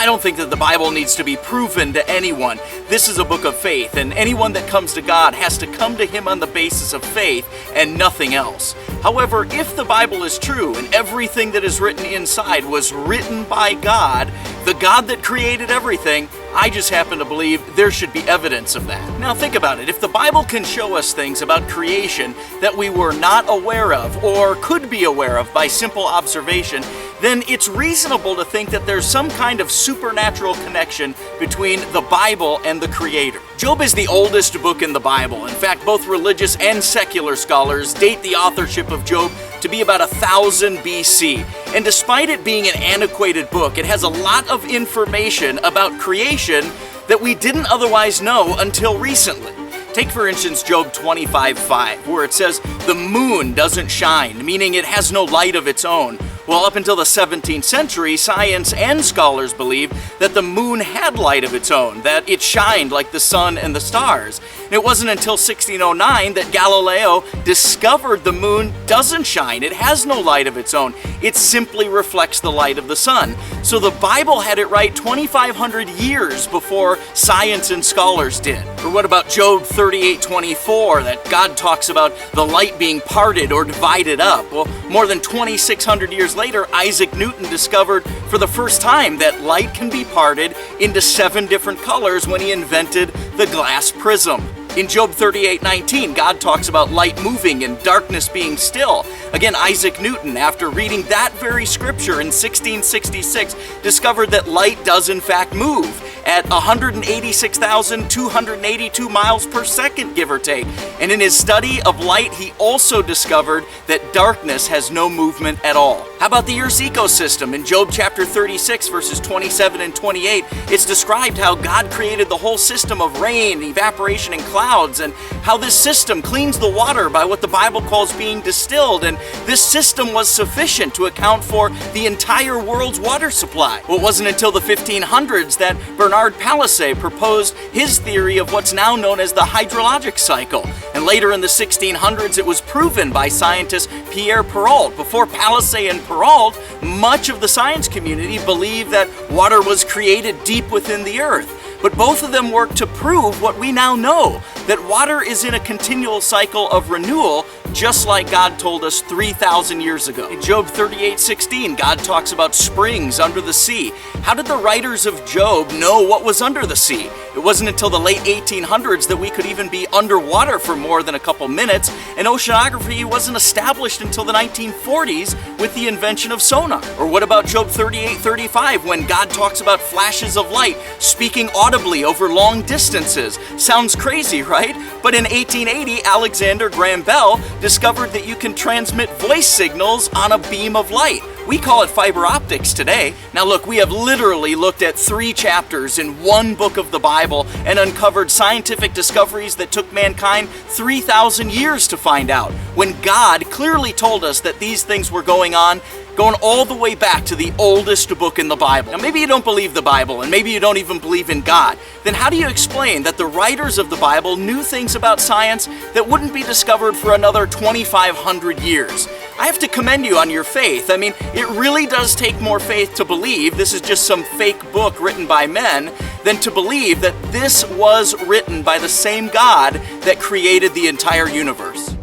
I don't think that the Bible needs to be proven to anyone. This is a book of faith, and anyone that comes to God has to come to Him on the basis of faith and nothing else. However, if the Bible is true and everything that is written inside was written by God, the God that created everything, I just happen to believe there should be evidence of that. Now think about it. If the Bible can show us things about creation that we were not aware of or could be aware of by simple observation, then it's reasonable to think that there's some kind of supernatural connection between the Bible and the Creator. Job is the oldest book in the Bible. In fact, both religious and secular scholars date the authorship of Job to be about 1000 BC. And despite it being an antiquated book, it has a lot of information about creation that we didn't otherwise know until recently. Take, for instance, Job 25:5, where it says, "The moon doesn't shine," meaning it has no light of its own. Well, up until the 17th century, science and scholars believed that the moon had light of its own, that it shined like the sun and the stars. And it wasn't until 1609 that Galileo discovered the moon doesn't shine. It has no light of its own. It simply reflects the light of the sun. So the Bible had it right 2,500 years before science and scholars did. Or what about Job 38:24, that God talks about the light being parted or divided up? Well, more than 2,600 years later, Isaac Newton discovered for the first time that light can be parted into 7 different colors when he invented the glass prism. In Job 38:19, God talks about light moving and darkness being still. Again, Isaac Newton, after reading that very scripture in 1666, discovered that light does in fact move at 186,282 miles per second, give or take. And in his study of light, he also discovered that darkness has no movement at all. How about the Earth's ecosystem? In Job chapter 36, verses 27 and 28, it's described how God created the whole system of rain, evaporation, and clouds, and how this system cleans the water by what the Bible calls being distilled, and this system was sufficient to account for the entire world's water supply. Well, it wasn't until the 1500s that Bernard Palissy proposed his theory of what's now known as the hydrologic cycle. And later in the 1600s, it was proven by scientist Pierre Perrault. Before Palissy and Perrault, much of the science community believed that water was created deep within the earth. But both of them worked to prove what we now know, that water is in a continual cycle of renewal, just like God told us 3,000 years ago. In Job 38:16, God talks about springs under the sea. How did the writers of Job know what was under the sea? It wasn't until the late 1800s that we could even be underwater for more than a couple minutes, and oceanography wasn't established until the 1940s with the invention of sonar. Or what about Job 38:35, when God talks about flashes of light speaking audibly over long distances? Sounds crazy, right? But in 1880, Alexander Graham Bell discovered that you can transmit voice signals on a beam of light. We call it fiber optics today. Now look, we have literally looked at 3 chapters in one book of the Bible and uncovered scientific discoveries that took mankind 3,000 years to find out, when God clearly told us that these things were going on, going all the way back to the oldest book in the Bible. Now maybe you don't believe the Bible, and maybe you don't even believe in God. Then how do you explain that the writers of the Bible knew things about science that wouldn't be discovered for another 2,500 years? I have to commend you on your faith. I mean, it really does take more faith to believe this is just some fake book written by men than to believe that this was written by the same God that created the entire universe.